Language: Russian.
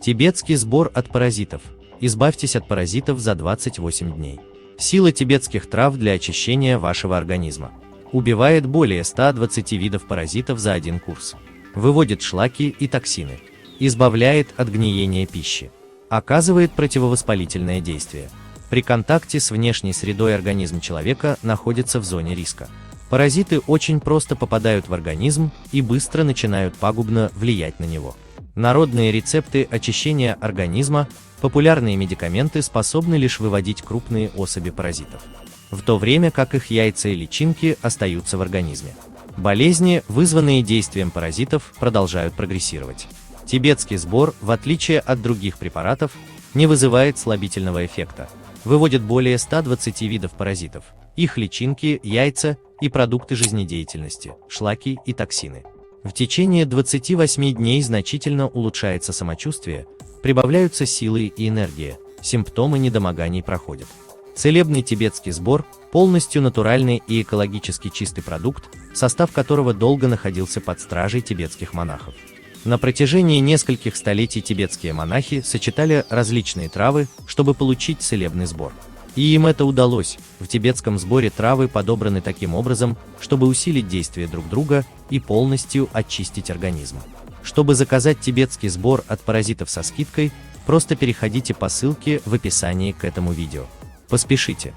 Тибетский сбор от паразитов. Избавьтесь от паразитов за 28 дней. Сила тибетских трав для очищения вашего организма. Убивает более 120 видов паразитов за один курс. Выводит шлаки и токсины. Избавляет от гниения пищи. Оказывает противовоспалительное действие. При контакте с внешней средой организм человека находится в зоне риска. Паразиты очень просто попадают в организм и быстро начинают пагубно влиять на него. Народные рецепты очищения организма, популярные медикаменты способны лишь выводить крупные особи паразитов, в то время как их яйца и личинки остаются в организме. Болезни, вызванные действием паразитов, продолжают прогрессировать. Тибетский сбор, в отличие от других препаратов, не вызывает слабительного эффекта, выводит более 120 видов паразитов, их личинки, яйца и продукты жизнедеятельности, шлаки и токсины. В течение 28 дней значительно улучшается самочувствие, прибавляются силы и энергия, симптомы недомоганий проходят. Целебный тибетский сбор – полностью натуральный и экологически чистый продукт, состав которого долго находился под стражей тибетских монахов. На протяжении нескольких столетий тибетские монахи сочетали различные травы, чтобы получить целебный сбор. И им это удалось. В тибетском сборе травы подобраны таким образом, чтобы усилить действие друг друга и полностью очистить организм. Чтобы заказать тибетский сбор от паразитов со скидкой, просто переходите по ссылке в описании к этому видео. Поспешите!